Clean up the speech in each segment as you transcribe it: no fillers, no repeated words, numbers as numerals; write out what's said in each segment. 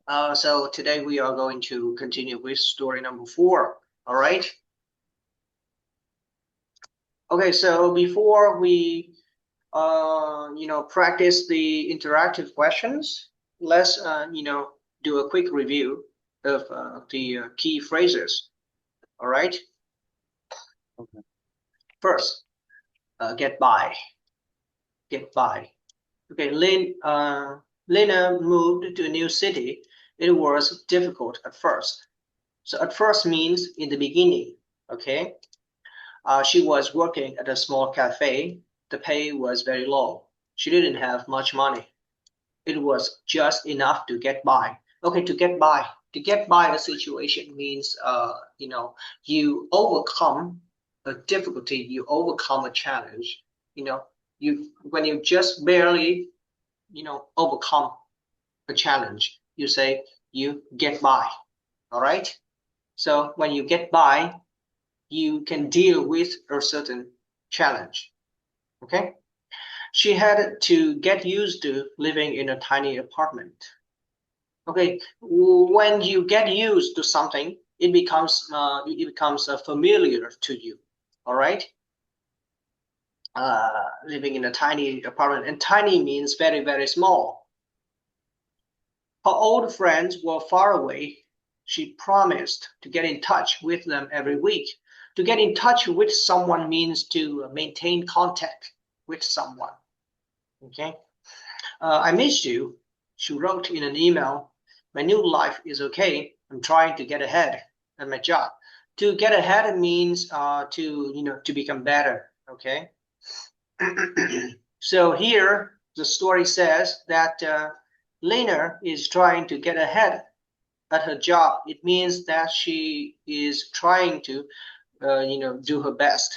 So today we are going to continue with story number 4. All right. Okay. So before we, practice the interactive questions, let's, do a quick review of the key phrases. All right. Okay. First, get by. Get by. Okay. Lena moved to a new city. It was difficult at first. So at first means in the beginning. Okay. She was working at a small cafe. The pay was very low. She didn't have much money. It was just enough to get by. Okay, to get by. To get by the situation means, you overcome a difficulty, you overcome a challenge. You know, when you just barely, overcome a challenge, you say you get by. All right. So when you get by, you can deal with a certain challenge. Okay. She had to get used to living in a tiny apartment. Okay. When you get used to something, it becomes familiar to you. All right. Living in a tiny apartment, and tiny means very, very small. Her old friends were far away. She promised to get in touch with them every week. To get in touch with someone means to maintain contact with someone. Okay. I miss you, she wrote in an email. My new life is okay. I'm trying to get ahead at my job. To get ahead means to become better. Okay. So here the story says that Lena is trying to get ahead at her job. It means that she is trying to, do her best,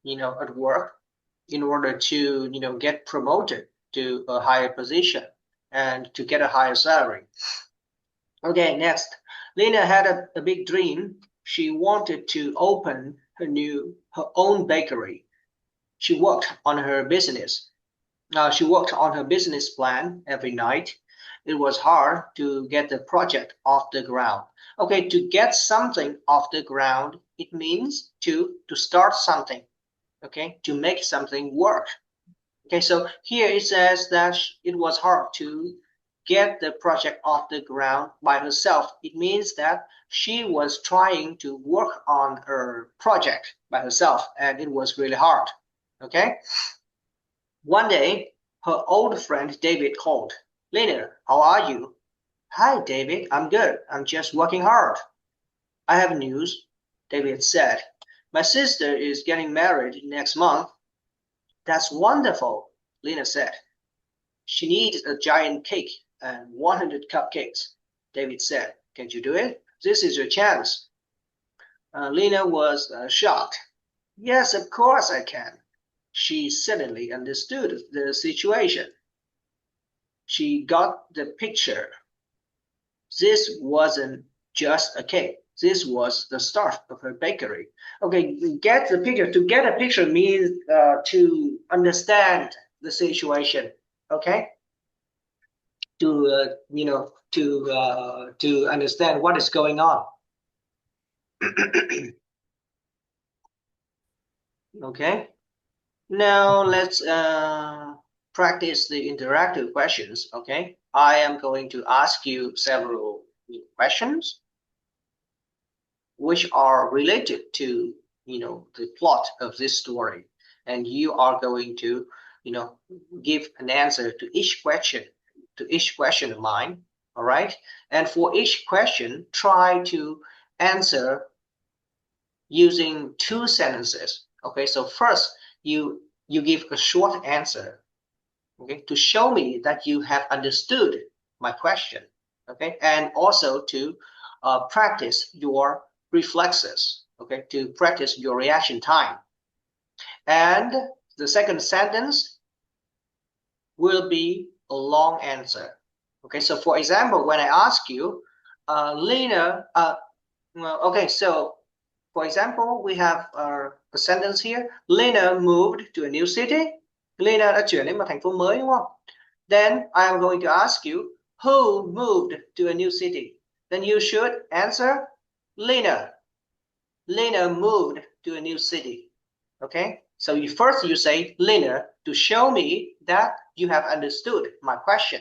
at work in order to, get promoted to a higher position and to get a higher salary. Okay, next. Lena had a big dream. She wanted to open her own bakery. She worked on her business. She worked on her business plan every night. It was hard to get the project off the ground. Okay, to get something off the ground, it means to start something. Okay, to make something work. Okay, so here it says that it was hard to get the project off the ground by herself. It means that she was trying to work on her project by herself and it was really hard. Okay. One day, her old friend David called. Lena, how are you? Hi, David. I'm good. I'm just working hard. I have news, David said. My sister is getting married next month. That's wonderful, Lena said. She needs a giant cake and 100 cupcakes, David said. Can you do it? This is your chance. Lena was shocked. Yes, of course I can. She suddenly understood the situation. She got the picture. This wasn't just a cake. This was the start of her bakery. Okay, get the picture. To get a picture means to understand the situation. Okay, to understand what is going on. Okay. Now let's practice the interactive questions. Okay, I am going to ask you several questions which are related to the plot of this story, and you are going to give an answer to each question of mine. All right, and for each question, try to answer using two sentences. Okay, so first you give a short answer, okay, to show me that you have understood my question, okay, and also to practice your reflexes, okay, to practice your reaction time. And the second sentence will be a long answer. Okay, so for example, when I ask you, Lena, well, okay, so for example, we have a sentence here. Lena moved to a new city. Lena đã chuyển đến một thành phố mới đúng không? Then I am going to ask you, who moved to a new city? Then you should answer Lena. Lena moved to a new city. Okay, so first you say Lena to show me that you have understood my question.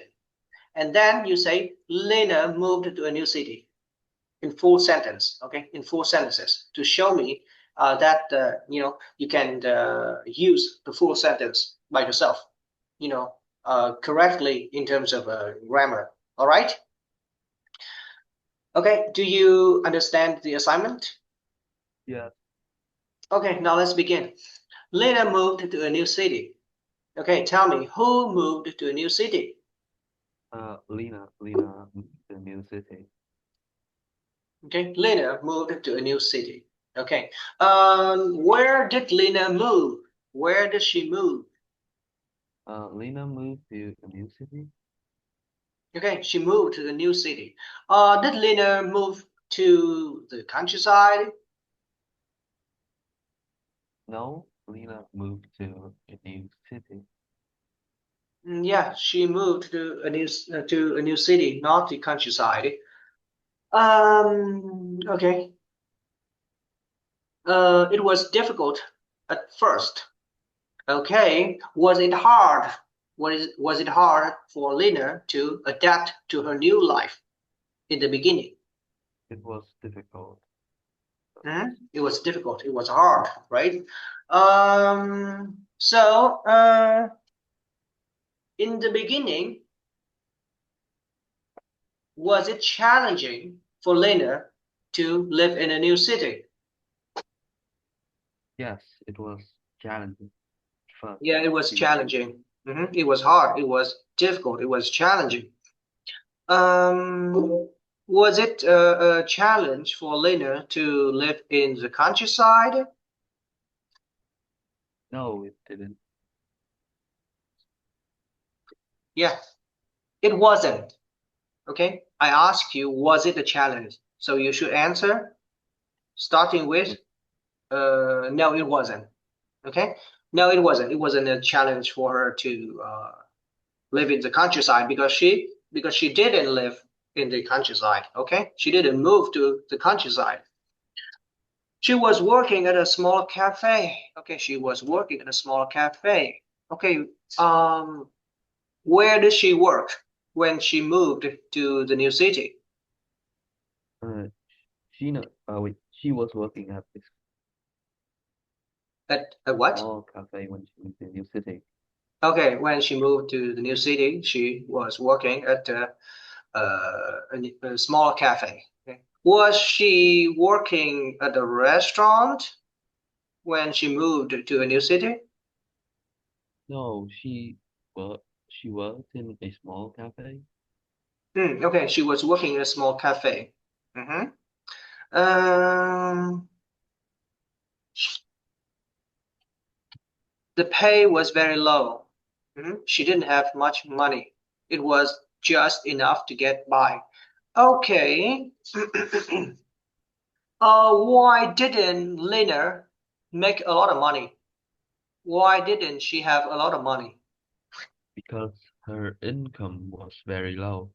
And then you say Lena moved to a new city in full sentence, okay, in full sentences to show me that you can use the full sentence by yourself, correctly in terms of grammar. All right. Okay. Do you understand the assignment? Yes. Okay. Now let's begin. Lena moved to a new city. Okay. Tell me who moved to a new city. Lena moved to a new city. Okay. Lena moved to a new city. Okay. Where did Lena move? Where did she move? Lena moved to a new city. Okay, she moved to the new city. Did Lena move to the countryside? No, Lena moved to a new city. Yeah, she moved to a new city, not the countryside. Okay. It was difficult at first. Okay, was it hard? Was it hard for Lena to adapt to her new life in the beginning? It was difficult. It was difficult. It was hard, right? So in the beginning, was it challenging for Lena to live in a new city? Yes, it was challenging first. Yeah, it was She was challenging. It was hard. It was difficult. It was challenging. Was it a challenge for Lena to live in the countryside? no, it didn't. Yeah, it wasn't. Okay, I asked you, was it a challenge? So you should answer starting with, no, it wasn't. Okay, no, it wasn't. It wasn't a challenge for her to live in the countryside because she didn't live in the countryside. Okay, she didn't move to the countryside. She was working at a small cafe. Okay, she was working at a small cafe. Okay, um, where did she work when she moved to the new city? Uh, she was working at this At what? small cafe when she moved to a new city. Okay, when she moved to the new city, she was working at a small cafe. Okay. Was she working at a restaurant when she moved to a new city? No, she worked in a small cafe. Okay, she was working in a small cafe. Mhm. Um, the pay was very low. She didn't have much money. It was just enough to get by. Okay. Why didn't Lena make a lot of money? Why didn't she have a lot of money? Because her income was very low.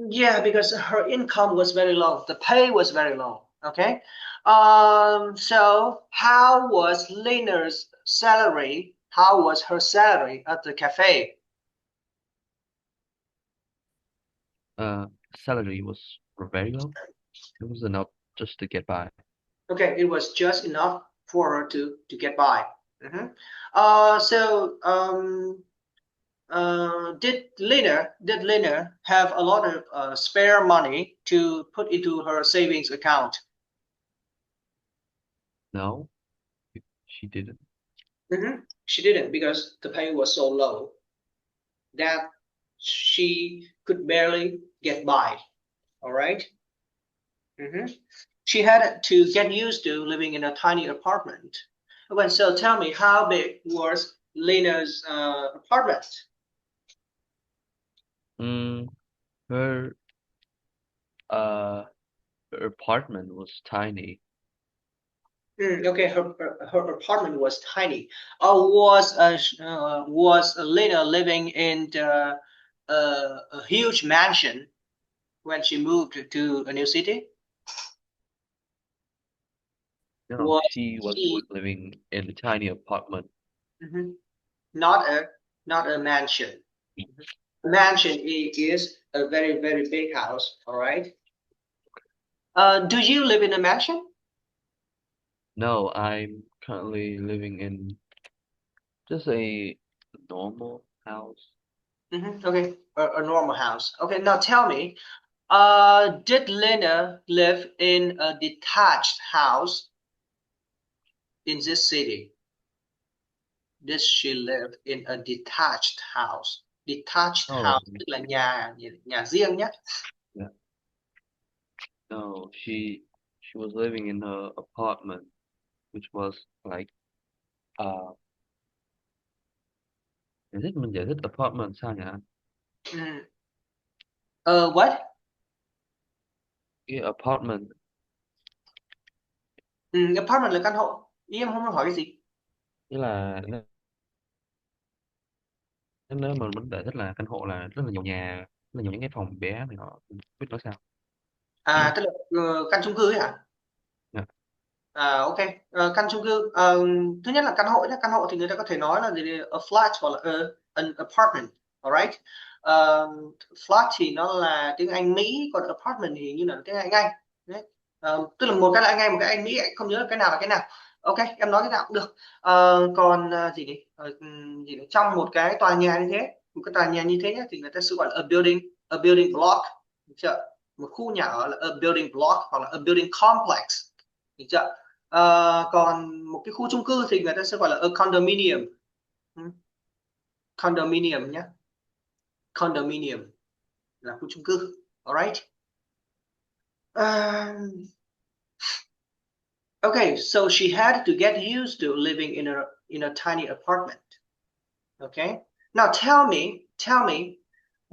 Yeah, because her income was very low. The pay was very low. Okay. So how was Lena's salary? How was her salary at the cafe? Uh, Salary was very low. It was enough just to get by. Okay, it was just enough for her to get by. Mhm. So did Lena have a lot of spare money to put into her savings account? No, she didn't. She didn't because the pay was so low that she could barely get by. All right. hmm She had to get used to living in a tiny apartment. Okay, so tell me, how big was Lena's apartment? Mm, her uh her apartment was tiny. Okay, her apartment was tiny. Was Lena living in the a huge mansion when she moved to a new city? No, Was she was she living in a tiny apartment. Mhm. not a mansion? Mhm. Mansion is a very very big house. All right. Do you live in a mansion? No, I'm currently living in just a normal house. Okay, a normal house. Okay, now tell me, did Lena live in a detached house in this city? Did she live in a detached house? Detached Oh, house tức là nhà riêng nhé. yeah. No, she was living in her apartment, which was like giải thích mình giải thích apartment sao nhỉ? Ừ. What? Cái apartment Ừ, apartment là căn hộ. Ý em không hỏi cái gì? nghĩa là nếu mà mình giải thích là căn hộ là rất là nhiều nhà, rất là nhiều những cái phòng bé này họ biết nói sao. À, tức là căn chung cư ấy hả? Dạ. Ok. Căn chung cư. Thứ nhất là căn hộ nhé. Căn hộ thì người ta có thể nói là gì? A flat hoặc là an apartment. Alright. Flat thì nó là tiếng Anh Mỹ, còn apartment thì như là tiếng Anh Anh. Đấy. Tức là một cái là Anh Anh, một cái Anh Mỹ, không nhớ là cái nào là cái nào. Ok, em nói cái nào cũng được. Còn gì nhỉ? Gì nhỉ? Trong một cái tòa nhà như thế, một cái tòa nhà như thế nhé, thì người ta sẽ gọi là a building block. Được chưa? Một khu nhà ở là a building block hoặc là a building complex. Được chưa? Còn một cái khu chung cư thì người ta sẽ gọi là a condominium. Ừ, condominium nhé. Condominium là khu chung cư. Alright. Okay, so she had to get used to living in a tiny apartment. Okay. Now tell me,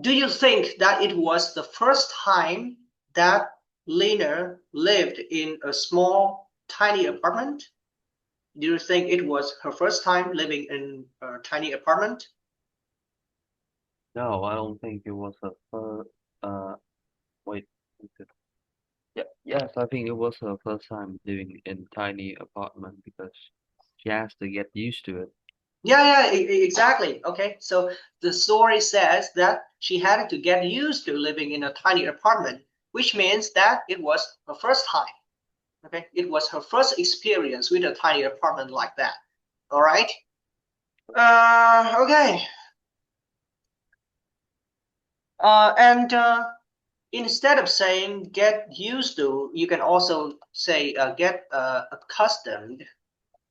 do you think that it was the first time that Lena lived in a small tiny apartment? Do you think it was her first time living in a tiny apartment? No, I don't think it was her first. Wait. Yeah, yes, I think it was her first time living in tiny apartment because she has to get used to it. Yeah, exactly. Okay, so the story says that she had to get used to living in a tiny apartment, which means that it was her first time. Okay, it was her first experience with a tiny apartment like that. All right. Okay. And instead of saying get used to, you can also say get accustomed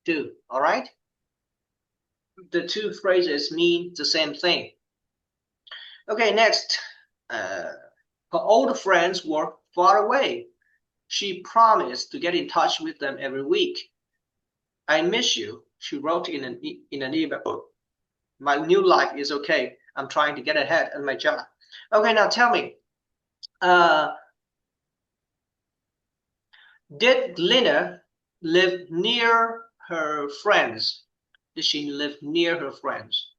to. All right. The two phrases mean the same thing. Okay, next. Uh, her old friends were far away. She promised to get in touch with them every week. I miss you, she wrote in an email. My new life is okay. I'm trying to get ahead in my job. Okay, now tell me, uh, did Lena live near her friends? Did she live near her friends?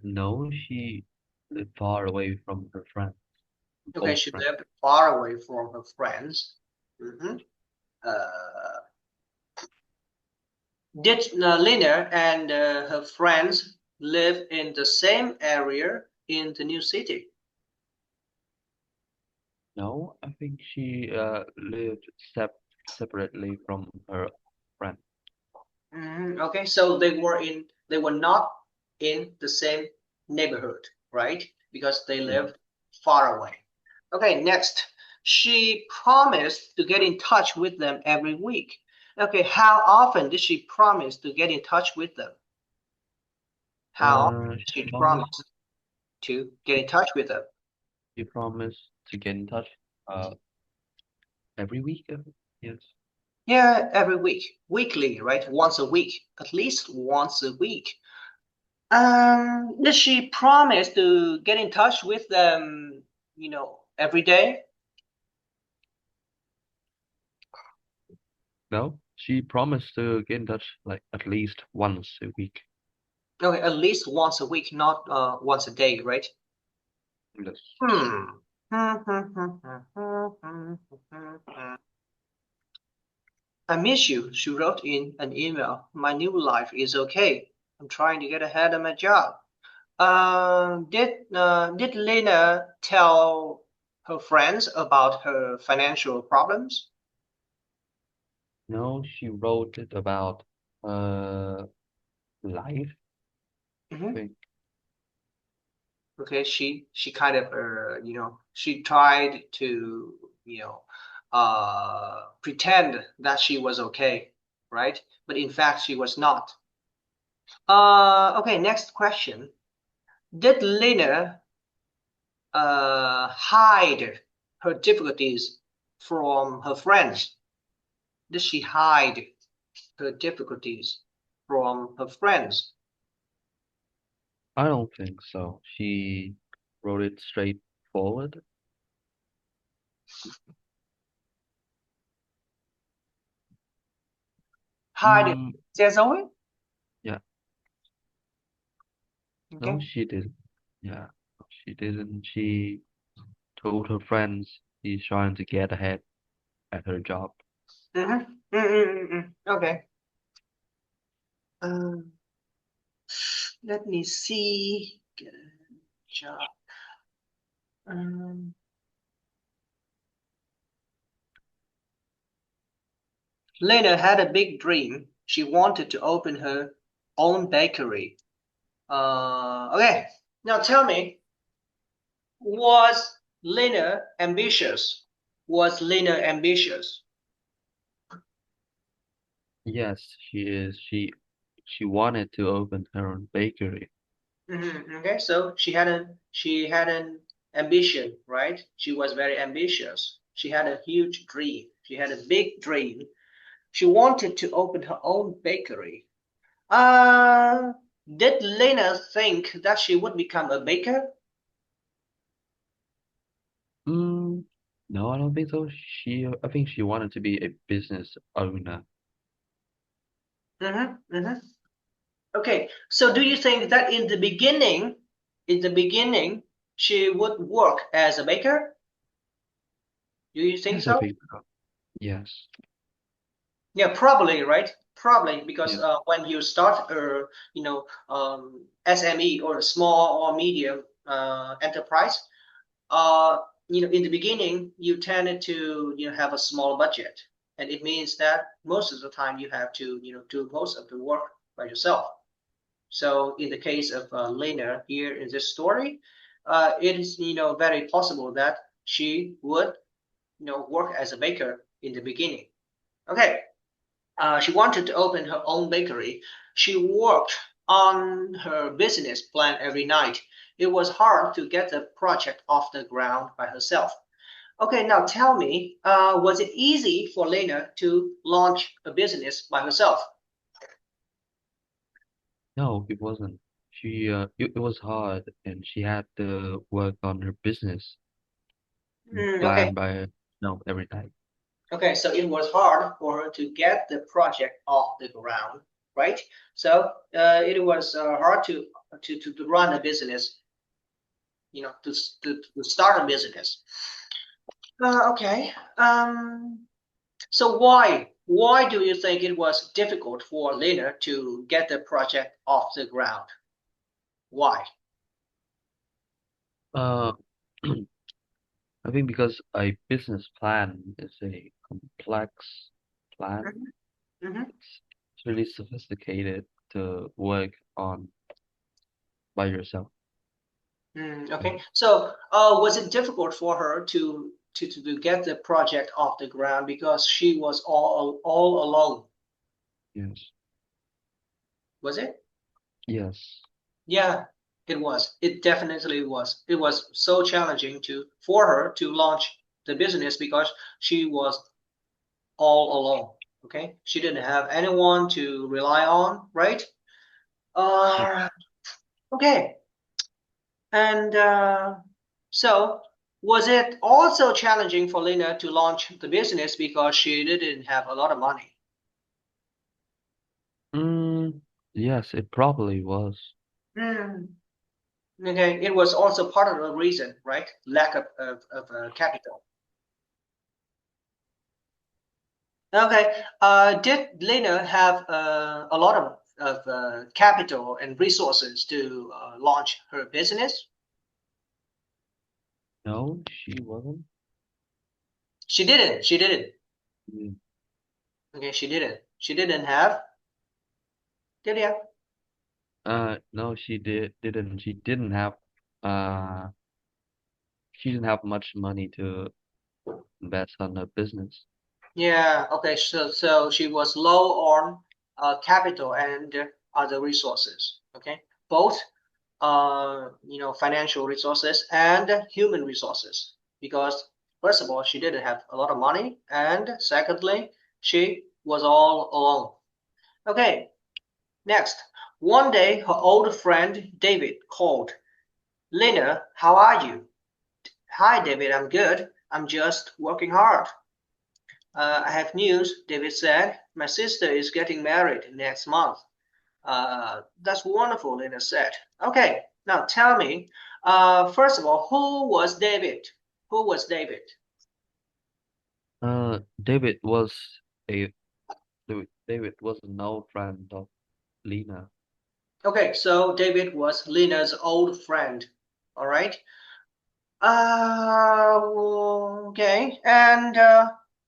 No, she lived far away from her friends, Okay, old she friends. lived far away from her friends. Mhm. Uh, did Lena and her friends live in the same area in the new city? No, I think she lived separately from her friend. Okay, so they were not in the same neighborhood, right? Because they Yeah. lived far away. Okay, next. She promised to get in touch with them every week. Okay, how often did she promise to get in touch with them? How often did She she promised promise to get in touch with them? she promised to get in touch uh every week. Yes. Yeah, every week, weekly, right? Once a week, at least once a week. Did she promise to get in touch with them, every day? No, she promised to get in touch like at least once a week. Okay, at least once a week, not once a day, right? Yes. Hmm. I miss you, she wrote in an email. My new life is okay. I'm trying to get ahead of my job. Did Lena tell her friends about her financial problems? No, she wrote it about life, I Hmm. think. Okay, she kind of she tried to pretend that she was okay, right? But in fact, she was not. Okay, next question. Did Lena hide her difficulties from her friends? Did she hide her difficulties from her friends? I don't think so. She wrote it straightforward. Hide it. Mm, Says Owen? yeah. No, Okay. she didn't. Yeah, she didn't. She told her friends she's trying to get ahead at her job. Mm-hmm. Mm-hmm. Okay. Um, let me see. Get a job. Um, Lena had a big dream. She wanted to open her own bakery. Okay. Now tell me, was Lena ambitious? Was Lena ambitious? Yes, she is. She wanted to open her own bakery. Okay, so she had an ambition, right? She was very ambitious. She had a huge dream. She had a big dream. She wanted to open her own bakery. Uh, did Lena think that she would become a baker? Mm, no, I don't think so. I think she wanted to be a business owner. Mm-hmm. Okay, so do you think that in the beginning, she would work as a baker? Do you think Yes, I so? think so. Yes. Yeah, probably, right? Probably because Yes. when you start a SME or a small or medium enterprise, uh, in the beginning you tended to have a small budget, and it means that most of the time you have to do most of the work by yourself. So in the case of Lena here in this story, it is very possible that she would work as a baker in the beginning. Okay, she wanted to open her own bakery. She worked on her business plan every night. It was hard to get the project off the ground by herself. Okay, now tell me, was it easy for Lena to launch a business by herself? No, it wasn't. It was hard, and she had to work on her business and Okay, plan by no every night. okay, so it was hard for her to get the project off the ground, right? So it was hard to run a business, to start a business. Okay. So why do you think it was difficult for Lena to get the project off the ground? Why? Uh, I think because a business plan is a complex plan. Mhm, mhm. It's really sophisticated to work on by yourself. Okay. Mm, So was it difficult for her to get the project off the ground because she was all alone? yes. Was it? Yes. Yeah, it was. It definitely was. It was so challenging for her to launch the business because she was all alone. Okay, she didn't have anyone to rely on, right? Yes. Uh, okay. And so, was it also challenging for Lena to launch the business because she didn't have a lot of money? Mm, Yes, it probably was. Hmm. Okay, it was also part of the reason, right? Lack of capital. Okay. Did Lena have a lot of capital and resources to launch her business? No, she wasn't. She didn't. She didn't. Mm. Okay, she didn't. She didn't have. Did you? No, didn't. Uh, she didn't have much money to invest on her business. Yeah. Okay. So she was low on capital and other resources. Okay, both financial resources and human resources. Because first of all, she didn't have a lot of money, and secondly, she was all alone. Okay. Next, one day her old friend David called. Lena, how are you? Hi, David. I'm good. I'm just working hard. I have news, David said. My sister is getting married next month. That's wonderful, Lena said. Okay, now tell me, first of all, who was David? Who was David? David was a David was an old friend of Lena. Okay, so David was Lena's old friend. All right. Okay, and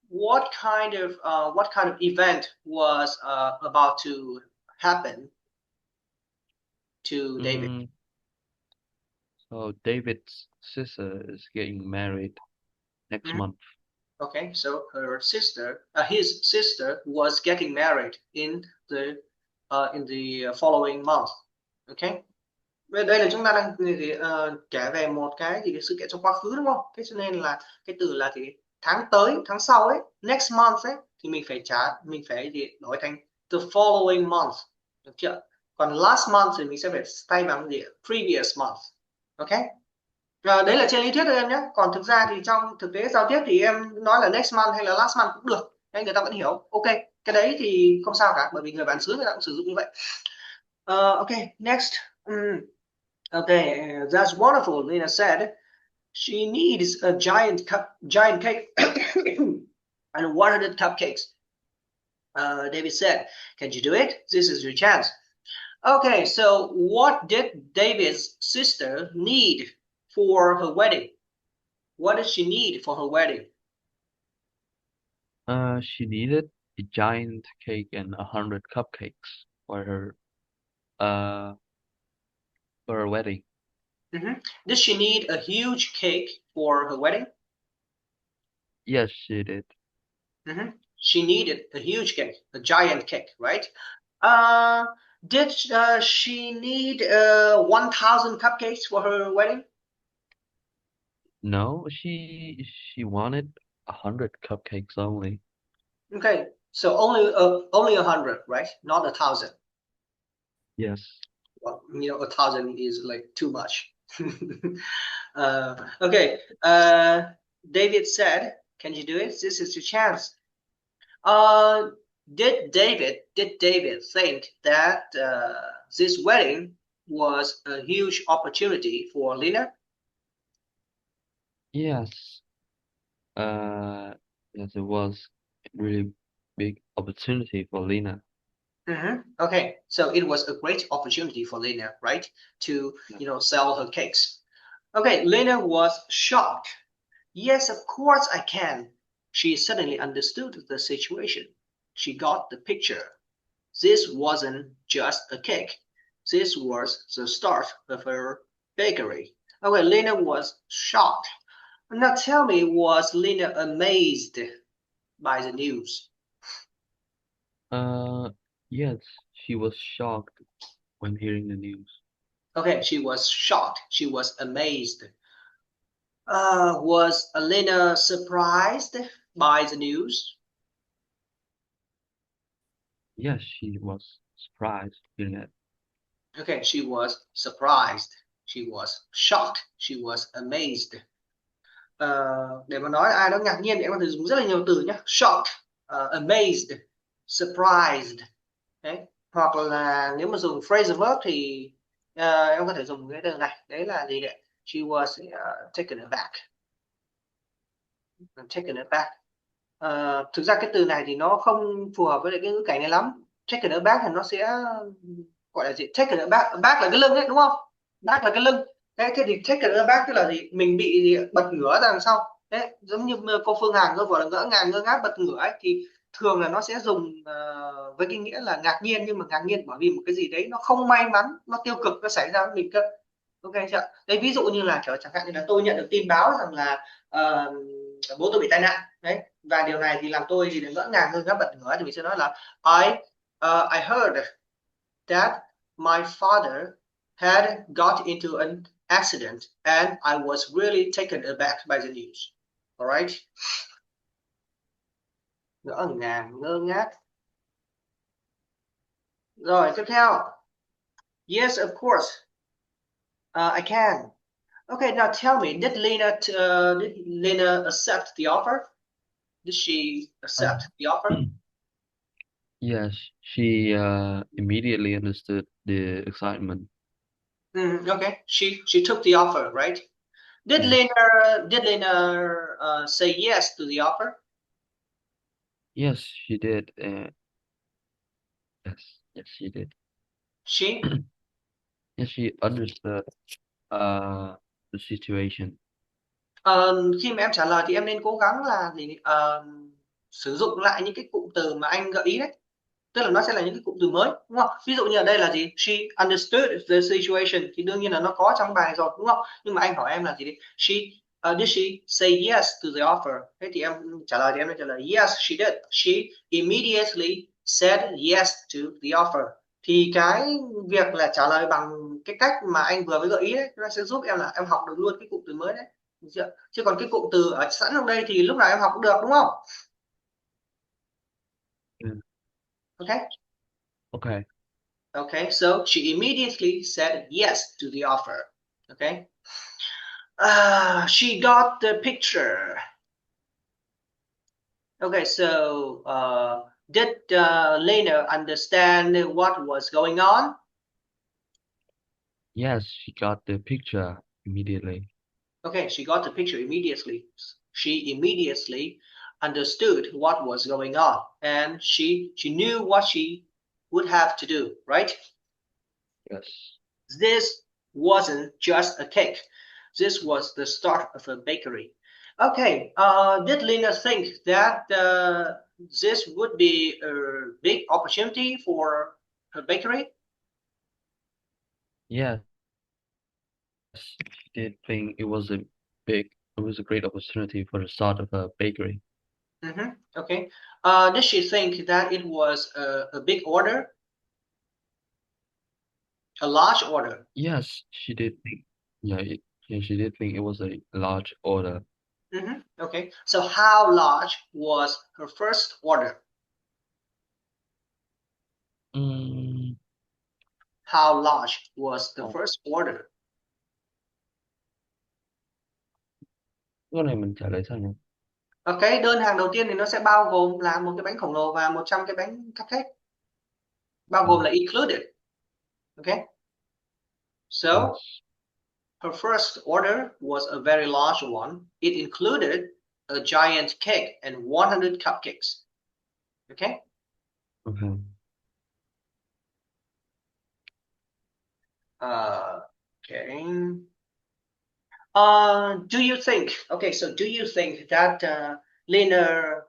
what kind of event was about to happen to David? Mm, so David's sister is getting married next Mhm. month. Okay, so his sister was getting married in the following month. Okay. Đây là chúng ta đang kể về một cái sự kiện trong quá khứ đúng không? Thế cho nên là cái từ là tháng tới, tháng sau ấy, next month ấy thì mình phải đổi thành the following month, được chưa? Còn last month thì mình sẽ phải thay bằng previous month. Ok? Đấy là trên lý thuyết thôi em nhé. Còn thực ra thì trong thực tế giao tiếp thì em nói là next month hay là last month cũng được. Nên người ta vẫn hiểu. Ok, cái đấy thì không sao cả bởi vì người bản xứ người ta cũng sử dụng như vậy. Ok, next. Okay, that's wonderful, Lena said. She needs a giant cake, and 100 cupcakes. David said, can you do it? This is your chance. Okay, so what did David's sister need for her wedding? What did she need for her wedding? She needed a giant cake and 100 cupcakes uh for her wedding. Did she need a huge cake for her wedding? Yes, she did. She needed a huge cake, a giant cake, right? Uh, did she need 1,000 cupcakes for her wedding? No, she wanted 100 cupcakes only. Okay, so only 100, right? Not 1,000. Yes. Well, 1,000 is like too much. Okay. David said, "Can you do it? This is your chance." Uh, did David think that this wedding was a huge opportunity for Lena? Yes. Yes, it was a really big opportunity for Lena. Okay, so it was a great opportunity for Lena, right? To Yeah. sell her cakes. Okay, Lena was shocked. Yes, of course I can. She suddenly understood the situation. She got the picture. This wasn't just a cake. This was the start of her bakery. Okay, Lena was shocked. Now tell me, was Lena amazed by the news? Uh, yes, she was shocked when hearing the news. Okay, she was shocked. She was amazed. Was Lena surprised by the news? Yes, she was surprised hearing it. Okay, she was surprised. She was shocked. She was amazed. Để mà nói ai đó ngạc nhiên thì em có thể dùng rất là nhiều từ nhé. Shocked, amazed, surprised. Đấy. Hoặc là nếu mà dùng phrasal verb thì em có thể dùng cái từ này, đấy là gì đấy? She was taken aback. Taken aback. Thực ra cái từ này thì nó không phù hợp với lại cái ngữ cảnh này lắm. Taken aback thì nó sẽ gọi là gì? Taken aback, aback là cái lưng đấy đúng không? Back là cái lưng. Thế thì taken aback tức là gì? Mình bị bật ngửa ra đằng sau. Đấy, giống như cô Phương Hằng có gọi là ngỡ ngàng ngơ ngác bật ngửa ấy, thì thường là nó sẽ dùng với cái nghĩa là ngạc nhiên, nhưng mà ngạc nhiên bởi vì một cái gì đấy nó không may mắn, nó tiêu cực nó xảy ra với mình cơ. Ok chưa? Đấy, ví dụ như là kiểu chẳng hạn như là tôi nhận được tin báo rằng là bố tôi bị tai nạn đấy, và điều này thì làm tôi gì để ngỡ ngàng hơn các bật ngửa, thì mình sẽ nói là I heard that my father had got into an accident and I was really taken aback by the news. Alright, ngỡ ngàng ngơ ngác. Rồi tiếp theo, yes of course, I can. Okay, now tell me, did Lena accept the offer? Did she Uh, accept the offer? yes, she immediately understood the excitement. Okay, she took the offer, right? Yes, Did Lena say yes to the offer? yes, she did. Yes, she did. She Yes, she understood uh the situation. Khi mà em trả lời thì em nên cố gắng là gì sử dụng lại những cái cụm từ mà anh gợi ý đấy, tức là nó sẽ là những cái cụm từ mới đúng không? Ví dụ như ở đây là gì? She understood the situation thì đương nhiên là nó có trong bài rồi đúng không? Nhưng mà anh hỏi em là gì đấy? Did she say yes to the offer? Thế thì em trả lời thì em nên trả lời yes she did. She immediately said yes to the offer. Thì cái việc là trả lời bằng cái cách mà anh vừa mới gợi ý đấy, nó sẽ giúp em là em học được luôn cái cụm từ mới đấy. Được chưa? Chứ còn cái cụm từ ở sẵn trong đây thì lúc nào em học cũng được đúng không? Yeah. Ok. Okay. Okay, so she immediately said yes to the offer. Okay, she got the picture. Okay, so did Lena understand what was going on? Yes, she got the picture immediately. Okay, she got the picture immediately. She immediately understood what was going on, and she knew what she would have to do. Right? Yes. This wasn't just a cake. This was the start of a bakery. Okay, did Lena think that this would be a big opportunity for her bakery? Yes, she did think big, it was a great opportunity for the start of a bakery. Okay. Did she think that it was a big order, a large order? Yes, she did think. Yeah, yeah, she did think it was a large order. Okay. So how large was her first order? Mm, How large was the oh, first order? cái này mình trả lời sao nhỉ? Okay, đơn hàng đầu tiên thì nó sẽ bao gồm là một cái bánh khổng lồ và 100 cái bánh cupcake, bao À, gồm là included. Okay, so yes. her first order was a very large one. It included a giant cake and 100 cupcakes. Okay. Okay. Okay. Do you think? Okay, so do you think that Lena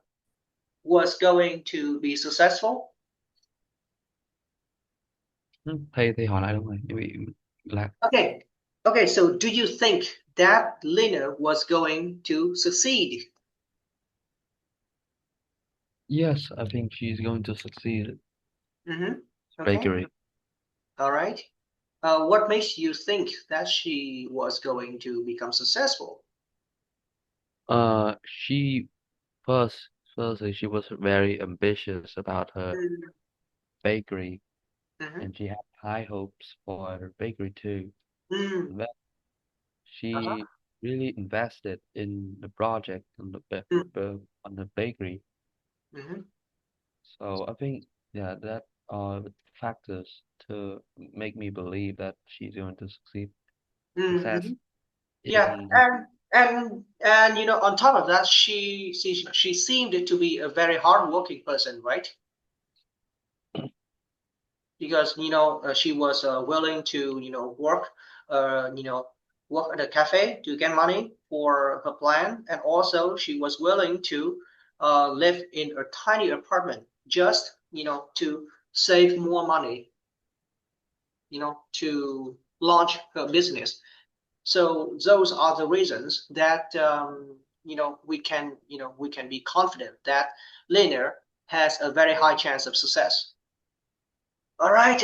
was going to be successful? Thầy hỏi lại đúng rồi, bị lạc. Okay. Okay, so do you think that Lena was going to succeed? Yes, I think she's going to succeed at Okay. bakery. All right. What makes you think that she was going to become successful? She first, firstly, she was very ambitious about her bakery, Mm-hmm. and she had high hopes for her bakery too. Mm. That Uh-huh. she really invested in the project on Mm. on the bakery. Mm-hmm. So I think, yeah, that. factors to make me believe that she's going to succeed. Success Mhm. Yeah, in and on top of that, she seemed to be a very hardworking person, right? Because she was willing to uh, you know work at a cafe to get money for her plan, and also she was willing to live in a tiny apartment just to save more money, to launch her business. So those are the reasons that we can be confident that Liner has a very high chance of success. All right.